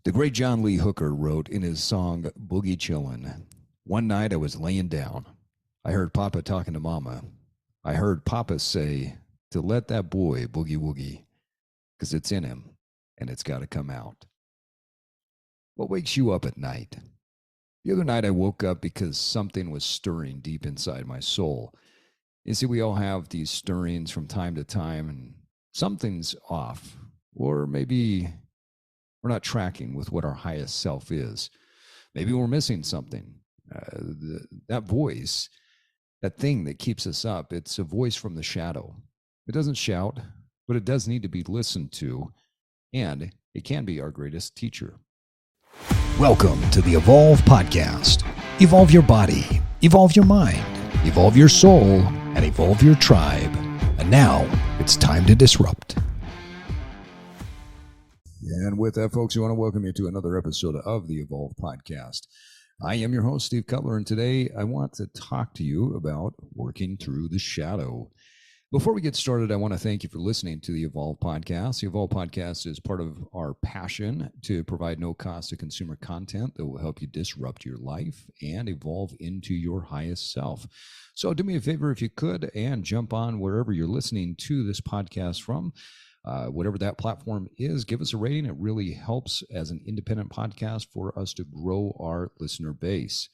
The great John Lee Hooker wrote in his song Boogie Chillin', "One night I was laying down. I heard Papa talking to Mama. I heard Papa say to let that boy boogie woogie, 'cause it's in him and it's got to come out." What wakes you up at night? The other night I woke up because something was stirring deep inside my soul. You see, we all have these stirrings from time to time, and something's off. Or maybe we're not tracking with what our highest self is. Maybe we're missing something. That voice, that thing that keeps us up, it's a voice from the shadow. It doesn't shout, but it does need to be listened to, and it can be our greatest teacher. Welcome to the Evolve Podcast. Evolve your body, evolve your mind, evolve your soul, and evolve your tribe. And now it's time to disrupt. And with that, folks, we want to welcome you to another episode of the Evolve Podcast. I am your host, Steve Cutler, and today I want to talk to you about working through the shadow. Before we get started, I want to thank you for listening to the Evolve Podcast. The Evolve Podcast is part of our passion to provide no-cost to consumer content that will help you disrupt your life and evolve into your highest self. So do me a favor if you could and jump on wherever you're listening to this podcast from. Whatever that platform is, give us a rating. It really helps as an independent podcast for us to grow our listener base.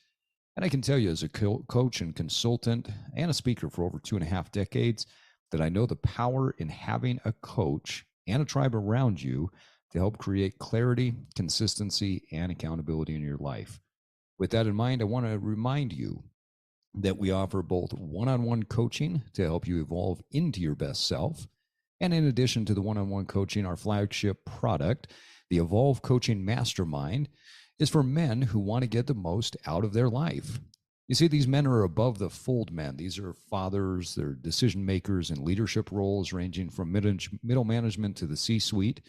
And I can tell you, as a coach and consultant and a speaker for over 2.5 decades, that I know the power in having a coach and a tribe around you to help create clarity, consistency, and accountability in your life. With that in mind, I want to remind you that we offer both one-on-one coaching to help you evolve into your best self. And in addition to the one-on-one coaching, our flagship product, the Evolve Coaching Mastermind, is for men who want to get the most out of their life. You see, these men are above the fold men. These are fathers, they're decision makers in leadership roles ranging from middle management to the C-suite.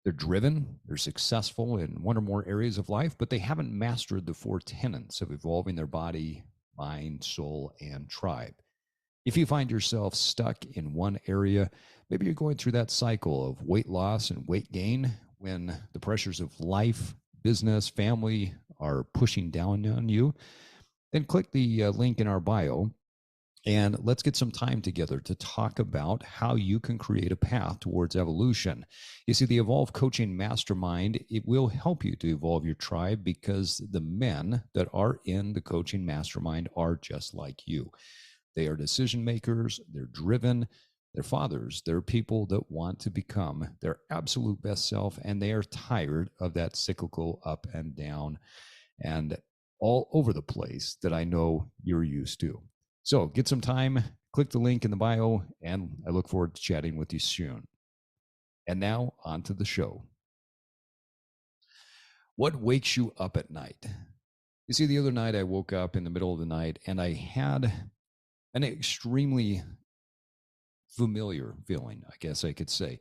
They're driven, they're successful in one or more areas of life, but they haven't mastered the 4 tenets of evolving their body, mind, soul, and tribe. If you find yourself stuck in one area, maybe you're going through that cycle of weight loss and weight gain when the pressures of life, business, family are pushing down on you, then click the link in our bio and let's get some time together to talk about how you can create a path towards evolution. You see, the Evolve Coaching Mastermind, it will help you to evolve your tribe because the men that are in the coaching mastermind are just like you. They are decision makers, they're driven, they're fathers, they're people that want to become their absolute best self, and they are tired of that cyclical up and down and all over the place that I know you're used to. So get some time, click the link in the bio, and I look forward to chatting with you soon. And now on to the show. What wakes you up at night? You see, the other night I woke up in the middle of the night and I had an extremely familiar feeling, I guess I could say.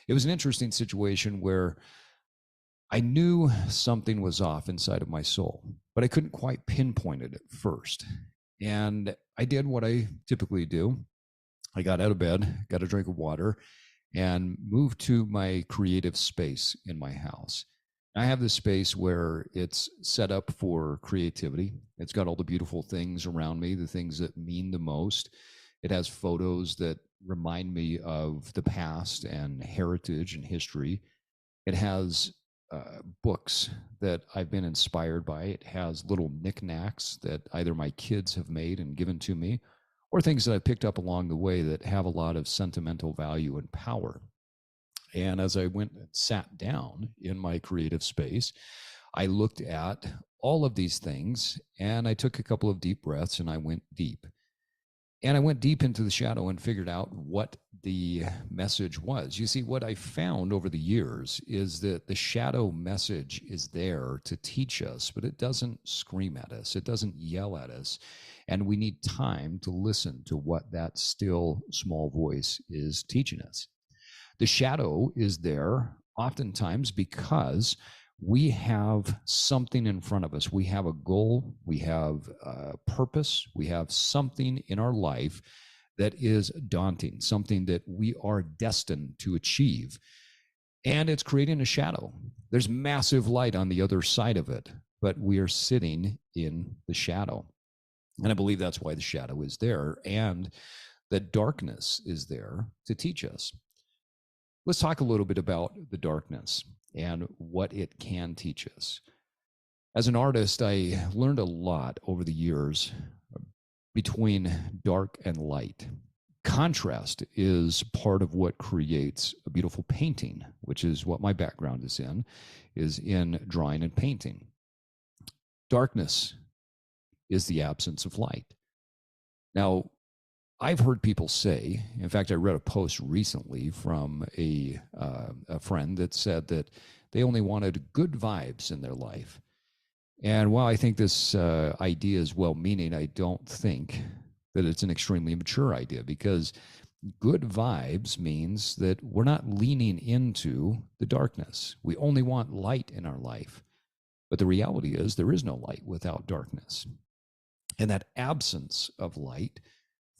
It was an interesting situation where I knew something was off inside of my soul, but I couldn't quite pinpoint it at first. And I did what I typically do. I got out of bed, got a drink of water, and moved to my creative space in my house. I have this space where it's set up for creativity. It's got all the beautiful things around me, the things that mean the most. It has photos that remind me of the past and heritage and history. It has books that I've been inspired by. It has little knickknacks that either my kids have made and given to me, or things that I picked up along the way that have a lot of sentimental value and power. And as I went and sat down in my creative space, I looked at all of these things and I took a couple of deep breaths and I went deep. And I went deep into the shadow and figured out what the message was. You see, what I found over the years is that the shadow message is there to teach us, but it doesn't scream at us. It doesn't yell at us. And we need time to listen to what that still small voice is teaching us. The shadow is there oftentimes because we have something in front of us. We have a goal, we have a purpose, we have something in our life that is daunting, something that we are destined to achieve. and it's creating a shadow. There's massive light on the other side of it, but we are sitting in the shadow. And I believe that's why the shadow is there and that darkness is there to teach us. Let's talk a little bit about the darkness and what it can teach us. As an artist, I learned a lot over the years between dark and light. Contrast is part of what creates a beautiful painting, which is what my background is in drawing and painting. Darkness is the absence of light. Now, I've heard people say, in fact, I read a post recently from a friend that said that they only wanted good vibes in their life. And while I think this idea is well-meaning, I don't think that it's an extremely mature idea, because good vibes means that we're not leaning into the darkness. We only want light in our life. But the reality is there is no light without darkness. And that absence of light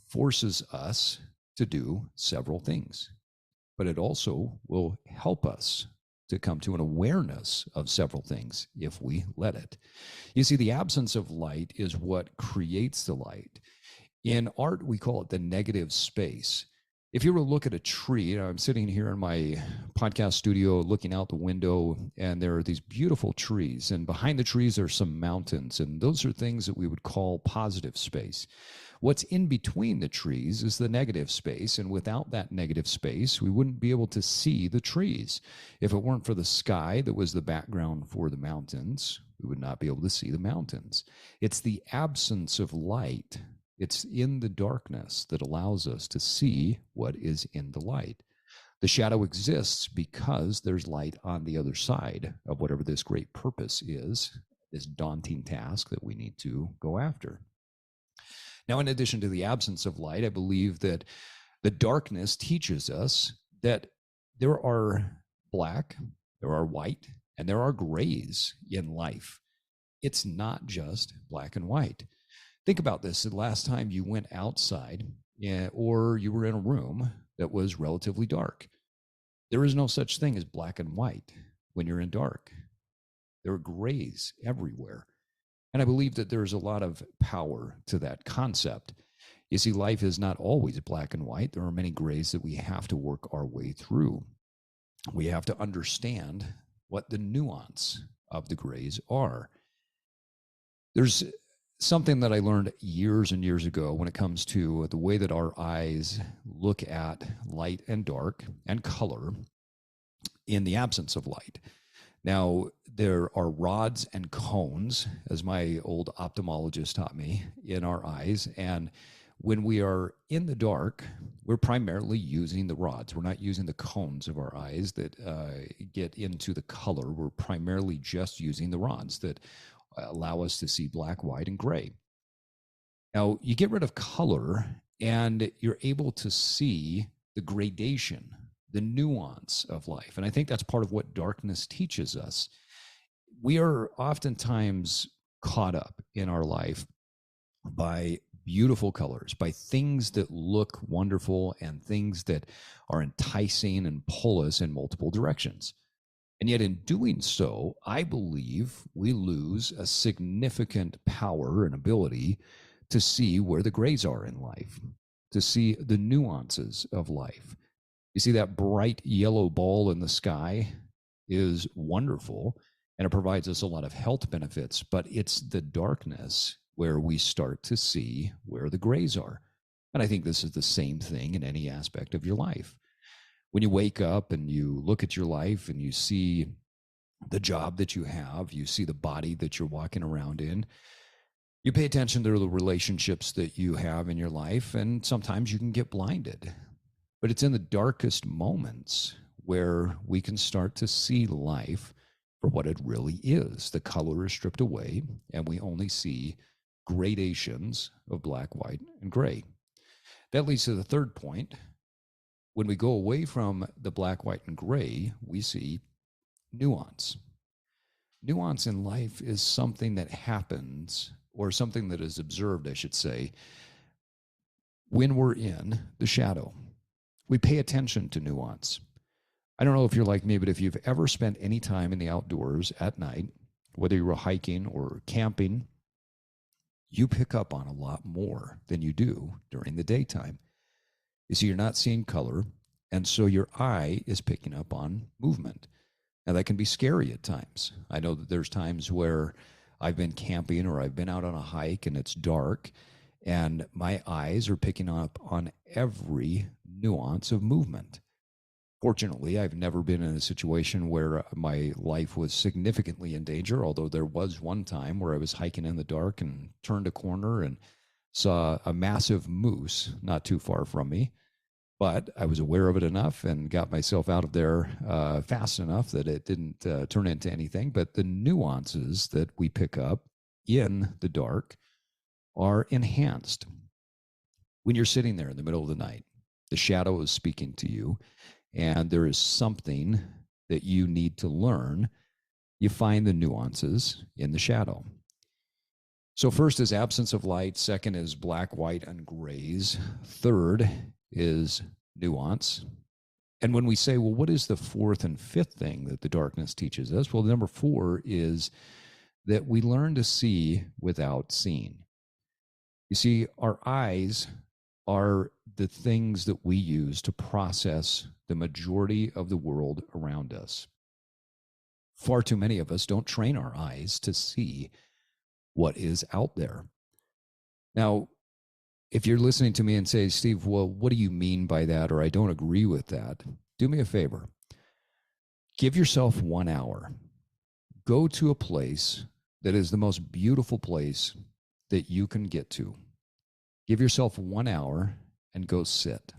forces us to do several things. But it also will help us to come to an awareness of several things if we let it. You see, the absence of light is what creates the light. In art, we call it the negative space. If you were to look at a tree, I'm sitting here in my podcast studio looking out the window, and there are these beautiful trees, and behind the trees are some mountains, and those are things that we would call positive space. What's in between the trees is the negative space, and without that negative space, we wouldn't be able to see the trees. If it weren't for the sky that was the background for the mountains, we would not be able to see the mountains. It's the absence of light. It's in the darkness that allows us to see what is in the light. The shadow exists because there's light on the other side of whatever this great purpose is, this daunting task that we need to go after. Now, in addition to the absence of light, I believe that the darkness teaches us that there are black, there are white, and there are grays in life. It's not just black and white. Think about this. The last time you went outside or you were in a room that was relatively dark, there is no such thing as black and white when you're in dark. There are grays everywhere. And I believe that there's a lot of power to that concept. You see, life is not always black and white. There are many grays that we have to work our way through. We have to understand what the nuance of the grays are. There's something that I learned years and years ago when it comes to the way that our eyes look at light and dark and color in the absence of light. Now, there are rods and cones, as my old ophthalmologist taught me, in our eyes. And when we are in the dark, we're primarily using the rods. We're not using the cones of our eyes that get into the color. We're primarily just using the rods that allow us to see black, white, and gray. Now, you get rid of color, and you're able to see the gradation, the nuance of life. And I think that's part of what darkness teaches us. We are oftentimes caught up in our life by beautiful colors, by things that look wonderful and things that are enticing and pull us in multiple directions. And yet in doing so, I believe we lose a significant power and ability to see where the grays are in life, to see the nuances of life. You see, that bright yellow ball in the sky is wonderful, and it provides us a lot of health benefits, but it's the darkness where we start to see where the grays are. And I think this is the same thing in any aspect of your life. When you wake up and you look at your life and you see the job that you have, you see the body that you're walking around in, you pay attention to the relationships that you have in your life, and sometimes you can get blinded. But it's in the darkest moments where we can start to see life for what it really is. The color is stripped away, and we only see gradations of black, white, and gray. That leads to the third point. When we go away from the black, white, and gray, we see nuance. Nuance in life is something that happens, or something that is observed, I should say, when we're in the shadow. We pay attention to nuance. I don't know if you're like me, but if you've ever spent any time in the outdoors at night, whether you were hiking or camping, you pick up on a lot more than you do during the daytime. You see, you're not seeing color, and so your eye is picking up on movement. Now, that can be scary at times. I know that there's times where I've been camping or I've been out on a hike and it's dark, and my eyes are picking up on every nuance of movement. Fortunately, I've never been in a situation where my life was significantly in danger, although there was one time where I was hiking in the dark and turned a corner and saw a massive moose not too far from me. But I was aware of it enough and got myself out of there fast enough that it didn't turn into anything. But the nuances that we pick up in the dark are enhanced. When you're sitting there in the middle of the night, the shadow is speaking to you, and there is something that you need to learn. You find the nuances in the shadow. So, first is absence of light. Second is black, white, and grays. Third is nuance. And when we say, well, what is the fourth and fifth thing that the darkness teaches us? Well, number 4 is that we learn to see without seeing. You see, our eyes are the things that we use to process the majority of the world around us. Far too many of us don't train our eyes to see what is out there. Now, if you're listening to me and say, Steve, well, what do you mean by that? Or I don't agree with that. Do me a favor. Give yourself 1 hour. Go to a place that is the most beautiful place that you can get to. Give yourself 1 hour and go sit.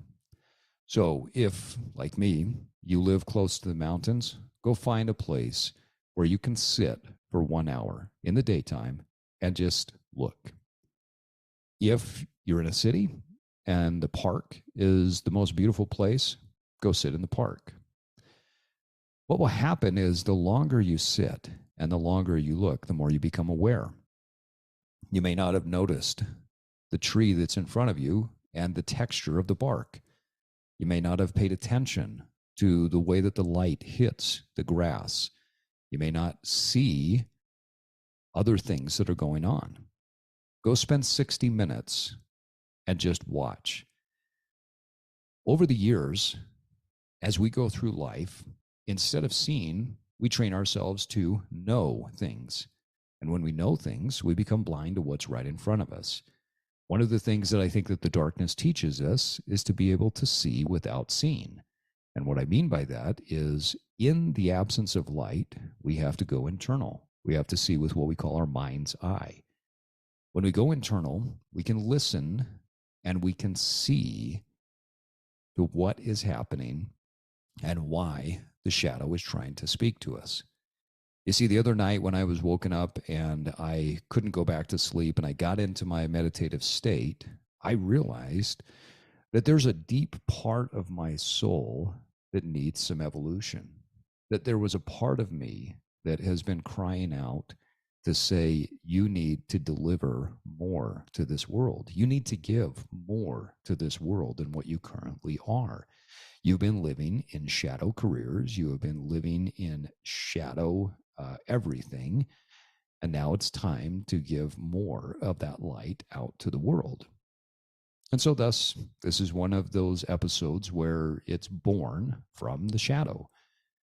So if, like me, you live close to the mountains, go find a place where you can sit for 1 hour in the daytime and just look. If you're in a city and the park is the most beautiful place, go sit in the park. What will happen is the longer you sit and the longer you look, the more you become aware. You may not have noticed the tree that's in front of you and the texture of the bark. You may not have paid attention to the way that the light hits the grass. You may not see other things that are going on. Go spend 60 minutes and just watch. Over the years, as we go through life, instead of seeing, we train ourselves to know things. And when we know things, we become blind to what's right in front of us. One of the things that I think that the darkness teaches us is to be able to see without seeing. And what I mean by that is, in the absence of light, we have to go internal. We have to see with what we call our mind's eye. When we go internal, we can listen and we can see to what is happening and why the shadow is trying to speak to us. You see, the other night when I was woken up and I couldn't go back to sleep and I got into my meditative state, I realized that there's a deep part of my soul that needs some evolution. That there was a part of me that has been crying out to say, you need to deliver more to this world. You need to give more to this world than what you currently are. You've been living in shadow careers. You have been living in shadow everything. And now it's time to give more of that light out to the world. And so thus, this is one of those episodes where it's born from the shadow.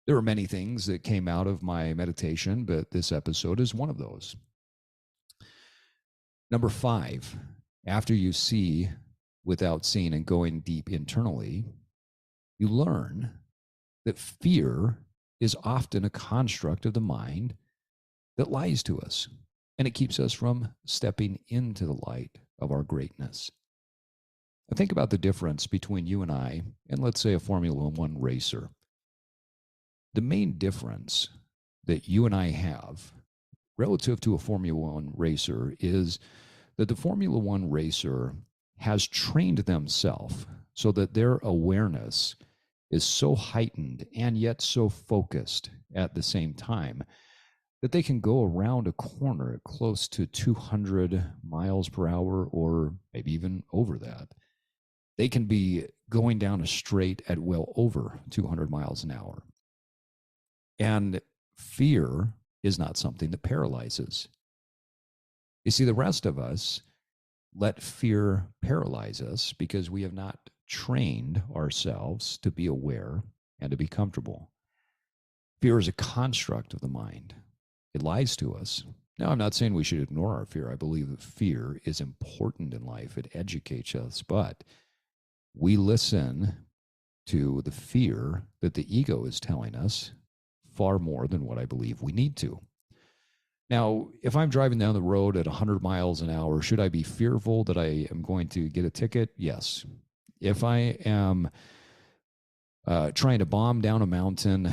There are many things that came out of my meditation, but this episode is one of those. Number 5, after you see without seeing and going deep internally, you learn that fear is often a construct of the mind that lies to us, and it keeps us from stepping into the light of our greatness. I think about the difference between you and I, and let's say a Formula One racer. The main difference that you and I have relative to a Formula One racer is that the Formula One racer has trained themselves so that their awareness is so heightened and yet so focused at the same time that they can go around a corner at close to 200 miles per hour or maybe even over that. They can be going down a straight at well over 200 miles an hour. And fear is not something that paralyzes. You see, the rest of us let fear paralyze us because we have not trained ourselves to be aware and to be comfortable. Fear is a construct of the mind. It lies to us. Now, I'm not saying we should ignore our fear. I believe that fear is important in life. It educates us, but we listen to the fear that the ego is telling us far more than what I believe we need to. Now, if I'm driving down the road at 100 miles an hour, should I be fearful that I am going to get a ticket? Yes. If I am trying to bomb down a mountain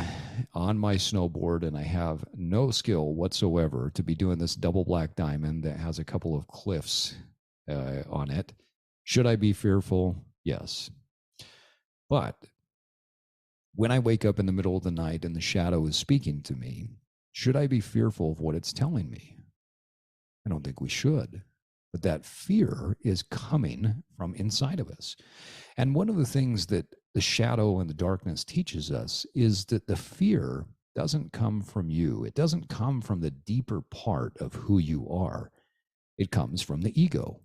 on my snowboard and I have no skill whatsoever to be doing this double black diamond that has a couple of cliffs on it, should I be fearful? Yes. But when I wake up in the middle of the night and the shadow is speaking to me, should I be fearful of what it's telling me? I don't think we should. But that fear is coming from inside of us. And one of the things that the shadow and the darkness teaches us is that the fear doesn't come from you. It doesn't come from the deeper part of who you are. It comes from the ego.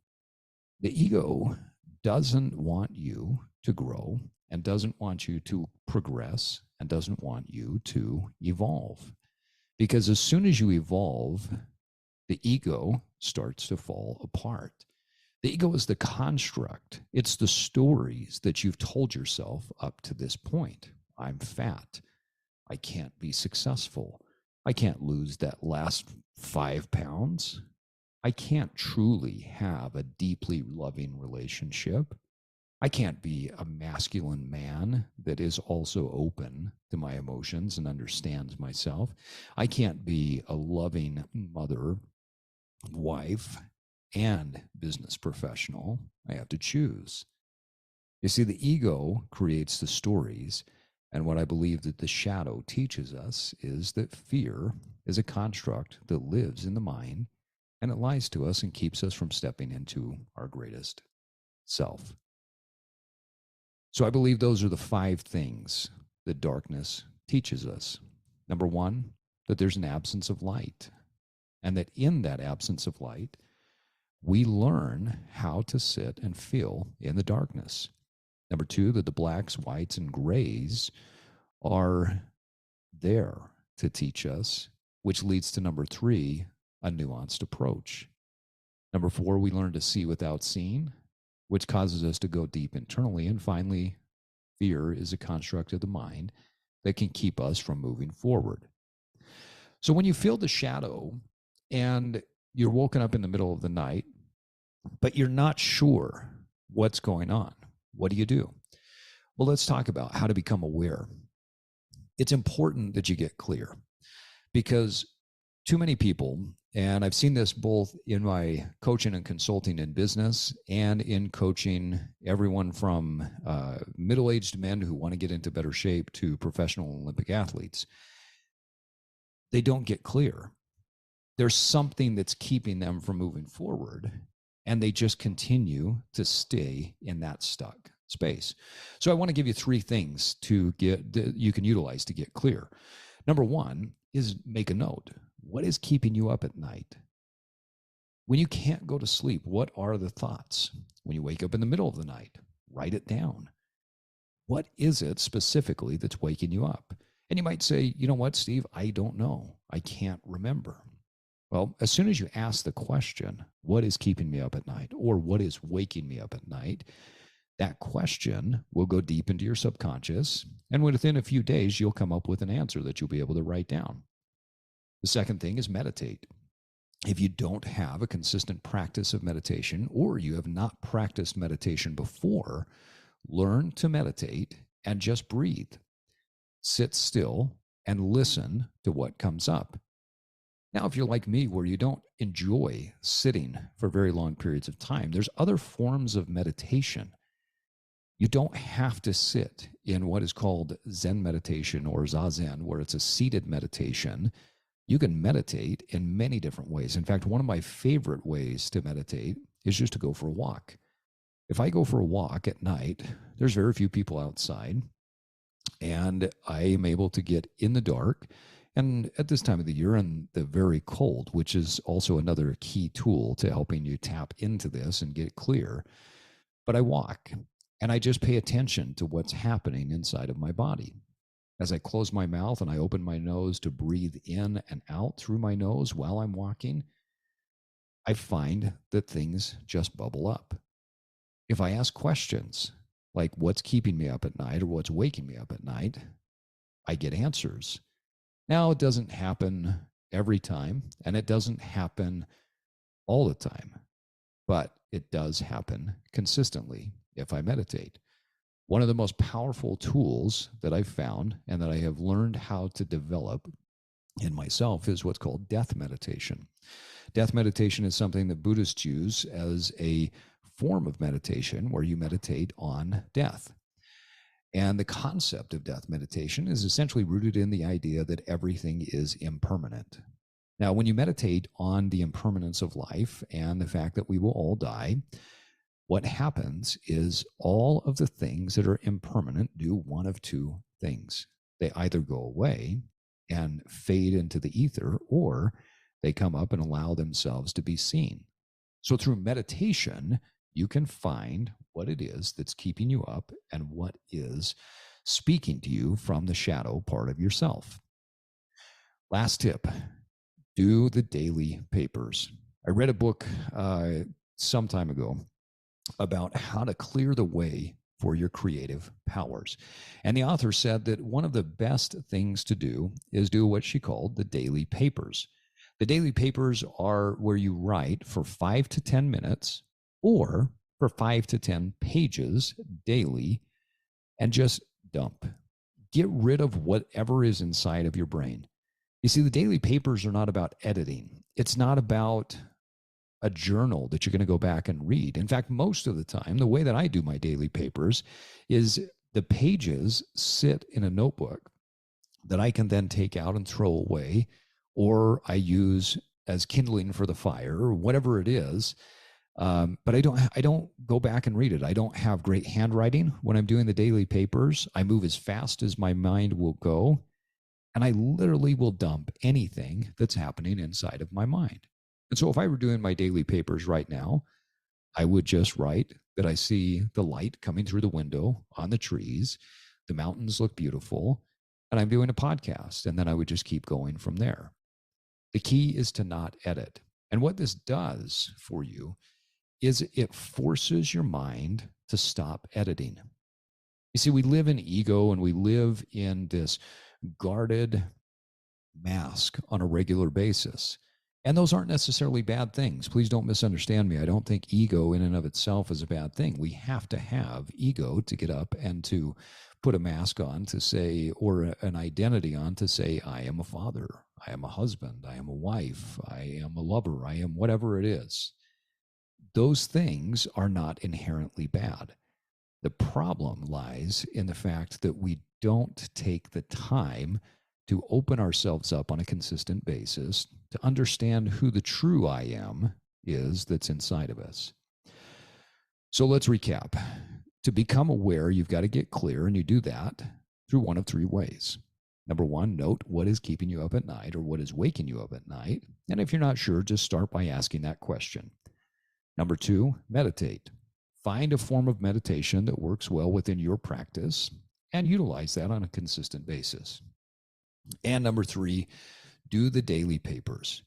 The ego doesn't want you to grow and doesn't want you to progress and doesn't want you to evolve. Because as soon as you evolve, the ego starts to fall apart. The ego is the construct. It's the stories that you've told yourself up to this point. I'm fat. I can't be successful. I can't lose that last 5 pounds. I can't truly have a deeply loving relationship. I can't be a masculine man that is also open to my emotions and understands myself. I can't be a loving mother, wife, and business professional. I have to choose. You see, the ego creates the stories. And what I believe that the shadow teaches us is that fear is a construct that lives in the mind, and it lies to us and keeps us from stepping into our greatest self. So I believe those are the 5 things that darkness teaches us. Number 1, that there's an absence of light, and that in that absence of light, we learn how to sit and feel in the darkness. Number 2, that the blacks, whites, and grays are there to teach us, which leads to number 3, a nuanced approach. Number 4, we learn to see without seeing, which causes us to go deep internally. And finally, fear is a construct of the mind that can keep us from moving forward. So when you feel the shadow and you're woken up in the middle of the night, but you're not sure what's going on, what do? Well, let's talk about how to become aware. It's important that you get clear, because too many people, and I've seen this both in my coaching and consulting in business and in coaching everyone from middle-aged men who want to get into better shape to professional Olympic athletes. They don't get clear. There's something that's keeping them from moving forward, and they just continue to stay in that stuck space. So I want to give you 3 things to get that you can utilize to get clear. Number 1 is make a note. What is keeping you up at night? When you can't go to sleep, what are the thoughts? When you wake up in the middle of the night, write it down. What is it specifically that's waking you up? And you might say, you know what, Steve, I don't know. I can't remember. Well, as soon as you ask the question, what is keeping me up at night, or what is waking me up at night, that question will go deep into your subconscious. And within a few days, you'll come up with an answer that you'll be able to write down. The second thing is meditate. If you don't have a consistent practice of meditation, or you have not practiced meditation before, learn to meditate and just breathe. Sit still and listen to what comes up. Now, if you're like me, where you don't enjoy sitting for very long periods of time, there's other forms of meditation. You don't have to sit in what is called Zen meditation or Zazen, where it's a seated meditation. You can meditate in many different ways. In fact, one of my favorite ways to meditate is just to go for a walk. If I go for a walk at night, there's very few people outside, and I am able to get in the dark. And at this time of the year, and the very cold, which is also another key tool to helping you tap into this and get clear. But I walk and I just pay attention to what's happening inside of my body. As I close my mouth and I open my nose to breathe in and out through my nose while I'm walking, I find that things just bubble up. If I ask questions like what's keeping me up at night or what's waking me up at night, I get answers. Now, it doesn't happen every time, and it doesn't happen all the time, but it does happen consistently if I meditate. One of the most powerful tools that I've found and that I have learned how to develop in myself is what's called death meditation. Death meditation is something that Buddhists use as a form of meditation where you meditate on death. And the concept of death meditation is essentially rooted in the idea that everything is impermanent. Now, when you meditate on the impermanence of life and the fact that we will all die, what happens is all of the things that are impermanent do one of two things. They either go away and fade into the ether, or they come up and allow themselves to be seen. So through meditation, you can find what it is that's keeping you up and what is speaking to you from the shadow part of yourself. Last tip, do the daily papers. I read a book some time ago about how to clear the way for your creative powers. And the author said that one of the best things to do is do what she called the daily papers. The daily papers are where you write for 5 to 10 minutes or for 5 to 10 pages daily and just dump. Get rid of whatever is inside of your brain. You see, the daily papers are not about editing. It's not about a journal that you're going to go back and read. In fact, most of the time, the way that I do my daily papers is the pages sit in a notebook that I can then take out and throw away, or I use as kindling for the fire, or whatever it is. But I don't go back and read it. I don't have great handwriting when I'm doing the daily papers. I move as fast as my mind will go, and I literally will dump anything that's happening inside of my mind. And so if I were doing my daily papers right now, I would just write that I see the light coming through the window on the trees, the mountains look beautiful, and I'm doing a podcast. And then I would just keep going from there. The key is to not edit. And what this does for you is it forces your mind to stop editing. You see, we live in ego and we live in this guarded mask on a regular basis. And those aren't necessarily bad things. Please don't misunderstand me. I don't think ego in and of itself is a bad thing. We have to have ego to get up and to put a mask on to say, or an identity on to say, I am a father, I am a husband, I am a wife, I am a lover, I am whatever it is. Those things are not inherently bad. The problem lies in the fact that we don't take the time to open ourselves up on a consistent basis to understand who the true I am is that's inside of us. So let's recap. To become aware, you've got to get clear, and you do that through one of three ways. Number one, note what is keeping you up at night or what is waking you up at night. And if you're not sure, just start by asking that question. Number two, meditate. Find a form of meditation that works well within your practice and utilize that on a consistent basis. And number three, do the daily papers.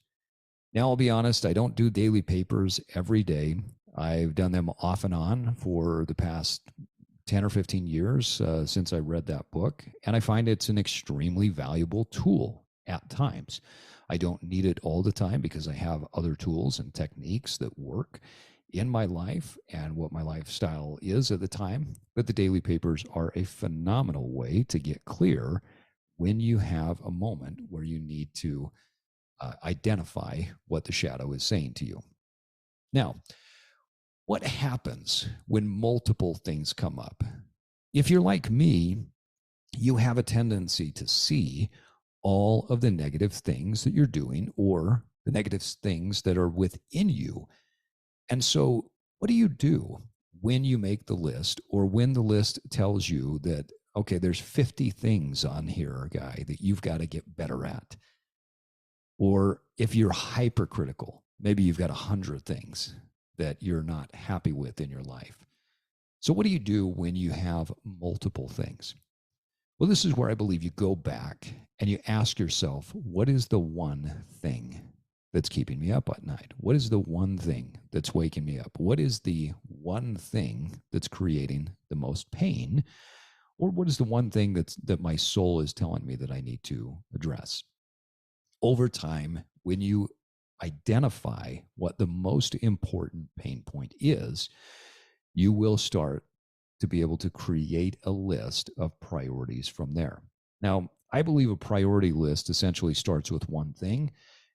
Now, I'll be honest, I don't do daily papers every day. I've done them off and on for the past 10 or 15 years since I read that book, and I find it's an extremely valuable tool at times. I don't need it all the time because I have other tools and techniques that work in my life and what my lifestyle is at the time, but the daily papers are a phenomenal way to get clear when you have a moment where you need to identify what the shadow is saying to you. Now, what happens when multiple things come up? If you're like me, you have a tendency to see all of the negative things that you're doing or the negative things that are within you. And so what do? when you make the list, or when the list tells you that, okay, there's 50 things on here, guy, that you've got to get better at. Or if you're hypercritical, maybe you've got 100 things that you're not happy with in your life. So what do you do when you have multiple things? Well, this is where I believe you go back and you ask yourself, what is the one thing that's keeping me up at night? What is the one thing that's waking me up? What is the one thing that's creating the most pain? Or what is the one thing that my soul is telling me that I need to address? Over time, when you identify what the most important pain point is, you will start to be able to create a list of priorities from there. Now, I believe a priority list essentially starts with one thing,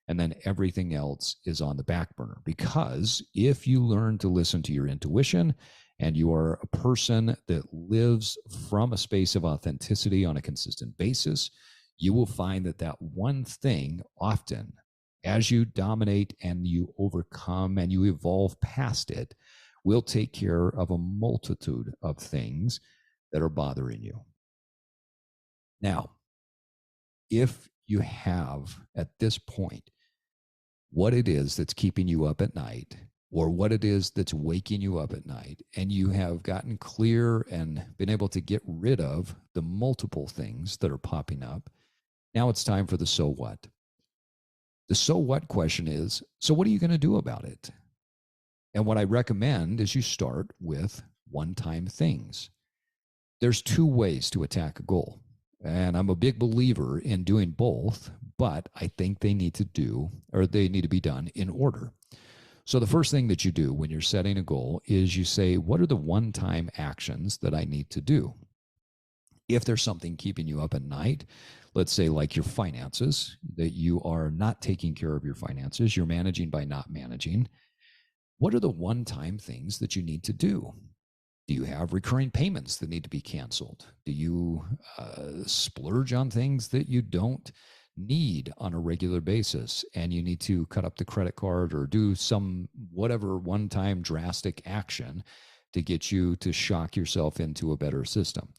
and then everything else is on the back burner. Because if you learn to listen to your intuition, and you are a person that lives from a space of authenticity on a consistent basis, you will find that that one thing often, as you dominate and you overcome and you evolve past it, will take care of a multitude of things that are bothering you. Now, if you have at this point what it is that's keeping you up at night, or what it is that's waking you up at night, and you have gotten clear and been able to get rid of the multiple things that are popping up, now it's time for the so what. The so what question is, so what are you going to do about it? And what I recommend is you start with one-time things. There's two ways to attack a goal. And I'm a big believer in doing both, but I think they need to be done in order. So the first thing that you do when you're setting a goal is you say, what are the one-time actions that I need to do? If there's something keeping you up at night, let's say like your finances, that you are not taking care of your finances, you're managing by not managing, what are the one-time things that you need to do? Do you have recurring payments that need to be canceled? Do you splurge on things that you don't need on a regular basis, and you need to cut up the credit card or do some whatever one-time drastic action to get you to shock yourself into a better system?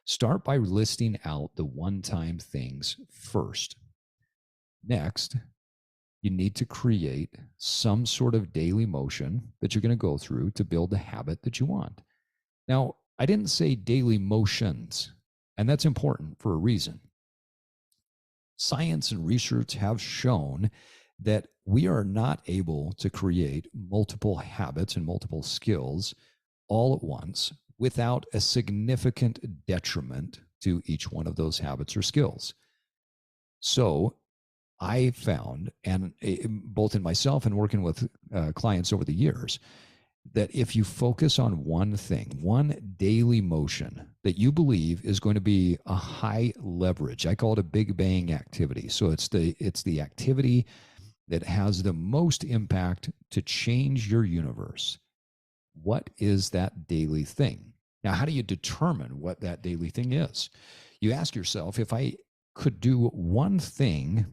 Start by listing out the one-time things first. Next, you need to create some sort of daily motion that you're going to go through to build the habit that you want. Now, I didn't say daily motions, and that's important for a reason. Science and research have shown that we are not able to create multiple habits and multiple skills all at once without a significant detriment to each one of those habits or skills. So I found, and both in myself and working with clients over the years, that if you focus on one thing, one daily motion that you believe is going to be a high leverage, I call it a big bang activity. So it's the activity that has the most impact to change your universe. What is that daily thing? Now, how do you determine what that daily thing is? You ask yourself, if I could do one thing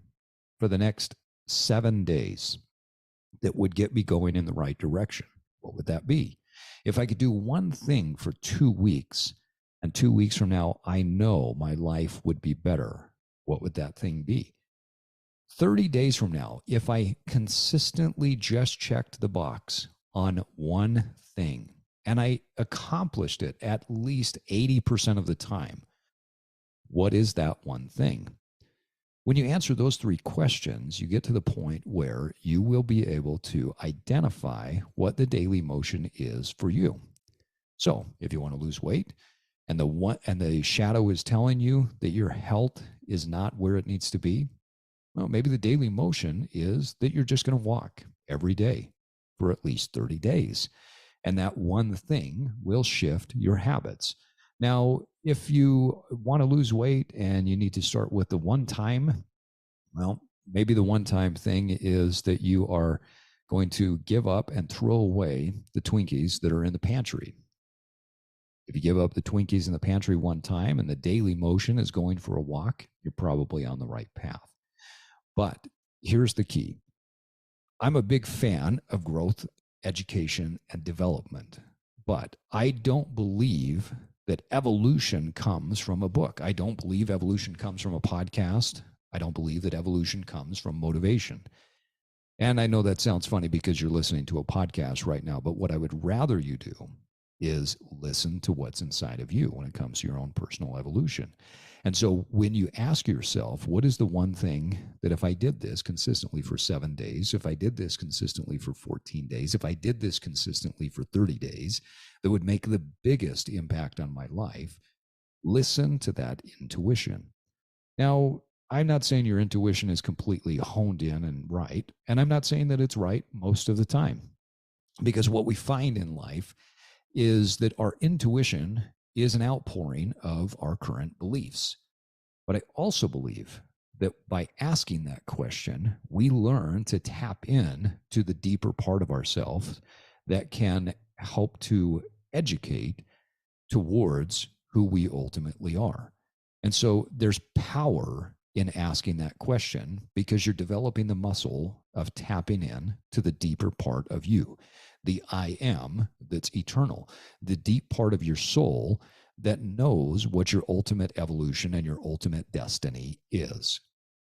for the next 7 days that would get me going in the right direction, what would that be? If I could do one thing for 2 weeks, and 2 weeks from now, I know my life would be better, what would that thing be? 30 days from now, if I consistently just checked the box on one thing, and I accomplished it at least 80% of the time, what is that one thing? When you answer those 3 questions, you get to the point where you will be able to identify what the daily motion is for you. So if you want to lose weight and the shadow is telling you that your health is not where it needs to be, well, maybe the daily motion is that you're just going to walk every day for at least 30 days. And that one thing will shift your habits. Now, if you want to lose weight and you need to start with the one time, well, maybe the one time thing is that you are going to give up and throw away the Twinkies that are in the pantry. If you give up the Twinkies in the pantry one time and the daily motion is going for a walk, you're probably on the right path. But here's the key. I'm a big fan of growth, education, and development. But I don't believe that evolution comes from a book. I don't believe evolution comes from a podcast. I don't believe that evolution comes from motivation. And I know that sounds funny because you're listening to a podcast right now, but what I would rather you do is listen to what's inside of you when it comes to your own personal evolution. And so when you ask yourself, what is the one thing that if I did this consistently for 7 days, if I did this consistently for 14 days, if I did this consistently for 30 days, that would make the biggest impact on my life, listen to that intuition. Now, I'm not saying your intuition is completely honed in and right, and I'm not saying that it's right most of the time, because what we find in life is that our intuition is an outpouring of our current beliefs. But I also believe that by asking that question, we learn to tap in to the deeper part of ourselves that can help to educate towards who we ultimately are. And so there's power in asking that question because you're developing the muscle of tapping in to the deeper part of you, the I am that's eternal, the deep part of your soul that knows what your ultimate evolution and your ultimate destiny is.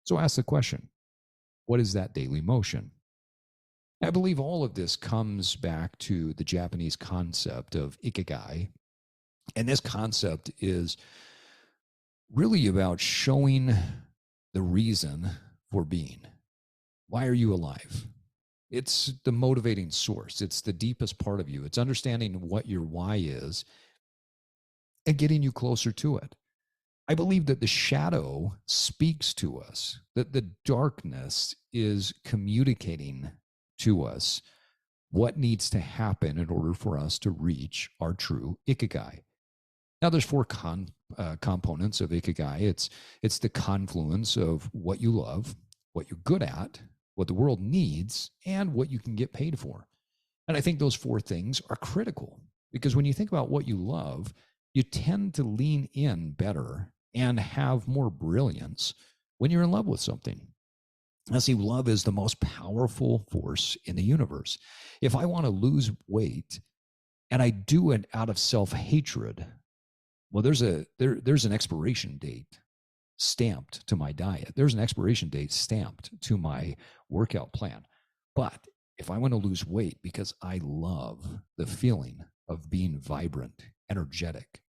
So ask the question, what is that daily motion? I believe all of this comes back to the Japanese concept of ikigai. And this concept is really about showing the reason for being. Why are you alive? It's the motivating source. It's the deepest part of you. It's understanding what your why is and getting you closer to it. I believe that the shadow speaks to us, that the darkness is communicating to us what needs to happen in order for us to reach our true ikigai. Now, there's four components of ikigai. It's the confluence of what you love, what you're good at, what the world needs, and what you can get paid for. And I think those four things are critical because when you think about what you love, you tend to lean in better and have more brilliance when you're in love with something. Now, see, love is the most powerful force in the universe. If I want to lose weight and I do it out of self-hatred, well, there's an expiration date stamped to my diet. There's an expiration date stamped to my workout plan. But if I want to lose weight because I love the feeling of being vibrant, energetic,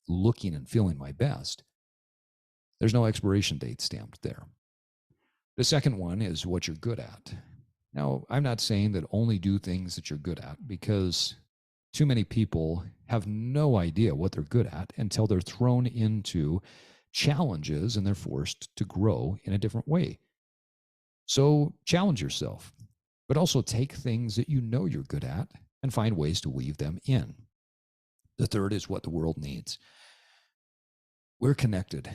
looking and feeling my best, there's no expiration date stamped there. The second one is what you're good at. Now, I'm not saying that only do things that you're good at because too many people have no idea what they're good at until they're thrown into challenges and they're forced to grow in a different way. So challenge yourself, but also take things that you know you're good at and find ways to weave them in. The third is what the world needs. We're connected.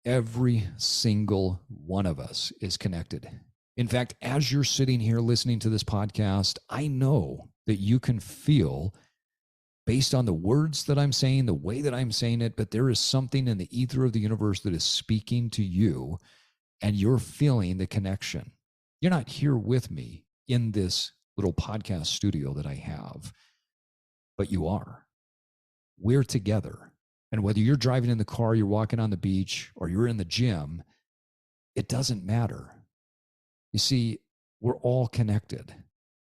Every single one of us is connected. In fact, as you're sitting here listening to this podcast, I know that you can feel, based on the words that I'm saying, the way that I'm saying it, but there is something in the ether of the universe that is speaking to you and you're feeling the connection. You're not here with me in this little podcast studio that I have, but you are. We're together. And whether you're driving in the car, you're walking on the beach, or you're in the gym, it doesn't matter. You see, we're all connected.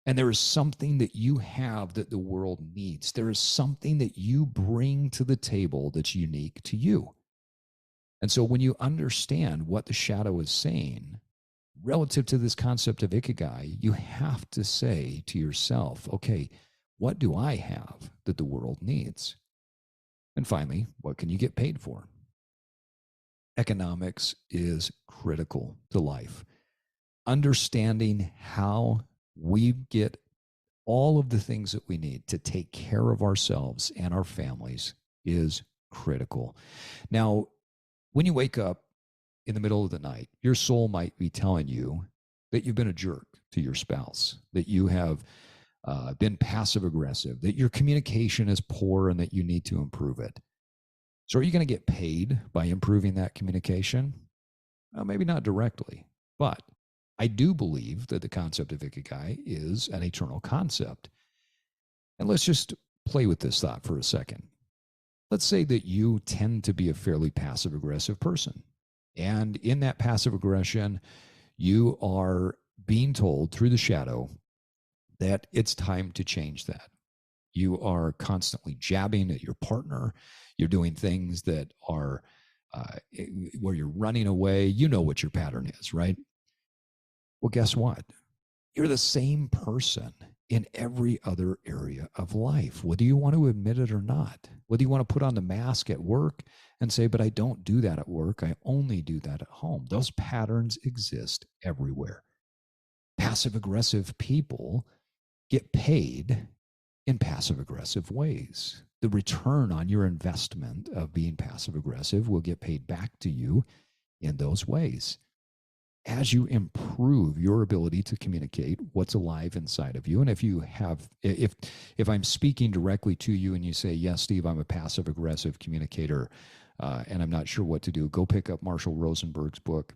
And there is something that you have that the world needs. There is something that you bring to the table that's unique to you. And so when you understand what the shadow is saying relative to this concept of ikigai, you have to say to yourself, okay, what do I have that the world needs? And finally, what can you get paid for? Economics is critical to life. Understanding how we get all of the things that we need to take care of ourselves and our families is critical. Now, when you wake up in the middle of the night, your soul might be telling you that you've been a jerk to your spouse, that you have been passive aggressive, that your communication is poor and that you need to improve it. So are you going to get paid by improving that communication? Well, maybe not directly, but I do believe that the concept of ikigai is an eternal concept. And let's just play with this thought for a second. Let's say that you tend to be a fairly passive-aggressive person. And in that passive aggression, you are being told through the shadow that it's time to change that. You are constantly jabbing at your partner. You're doing things that are where you're running away. You know what your pattern is, right? Well, guess what? You're the same person in every other area of life, whether you want to admit it or not. Whether you want to put on the mask at work and say, but I don't do that at work. I only do that at home. Those patterns exist everywhere. Passive-aggressive people get paid in passive-aggressive ways. The return on your investment of being passive-aggressive will get paid back to you in those ways. As you improve your ability to communicate what's alive inside of you, and if I'm speaking directly to you and you say, yes, Steve, I'm a passive-aggressive communicator, and I'm not sure what to do, go pick up Marshall Rosenberg's book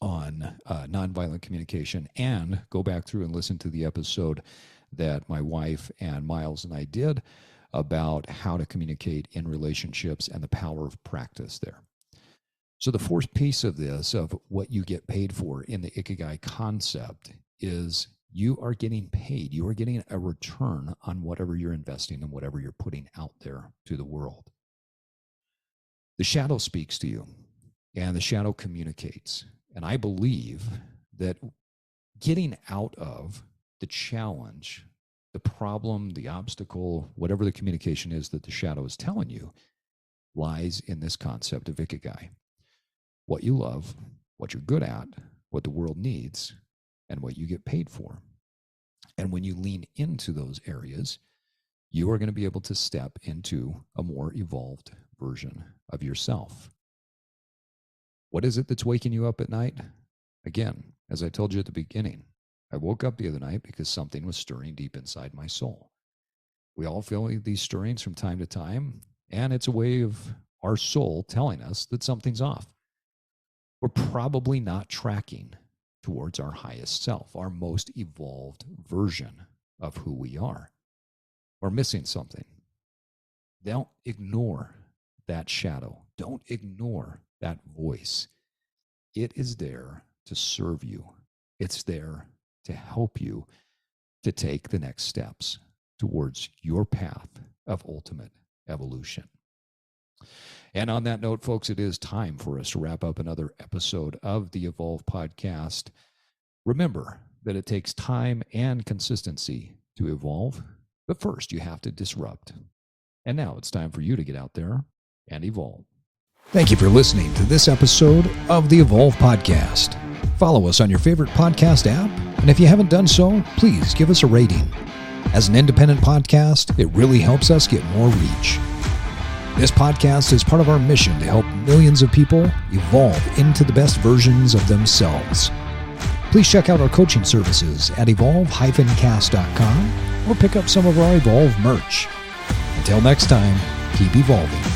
on nonviolent communication and go back through and listen to the episode that my wife and Miles and I did about how to communicate in relationships and the power of practice there. So the fourth piece of this, of what you get paid for in the Ikigai concept, is you are getting paid. You are getting a return on whatever you're investing and whatever you're putting out there to the world. The shadow speaks to you, and the shadow communicates. And I believe that getting out of the challenge, the problem, the obstacle, whatever the communication is that the shadow is telling you, lies in this concept of Ikigai. What you love, what you're good at, what the world needs, and what you get paid for. And when you lean into those areas, you are going to be able to step into a more evolved version of yourself. What is it that's waking you up at night? Again, as I told you at the beginning, I woke up the other night because something was stirring deep inside my soul. We all feel these stirrings from time to time, and it's a way of our soul telling us that something's off. We're probably not tracking towards our highest self, our most evolved version of who we are. We're missing something. Don't ignore that shadow. Don't ignore that voice. It is there to serve you. It's there to help you to take the next steps towards your path of ultimate evolution. And on that note, folks, it is time for us to wrap up another episode of the Evolve Podcast. Remember that it takes time and consistency to evolve, but first you have to disrupt. And now it's time for you to get out there and evolve. Thank you for listening to this episode of the Evolve Podcast. Follow us on your favorite podcast app, and if you haven't done so, please give us a rating. As an independent podcast, it really helps us get more reach. This podcast is part of our mission to help millions of people evolve into the best versions of themselves. Please check out our coaching services at evolve-cast.com or pick up some of our Evolve merch. Until next time, keep evolving.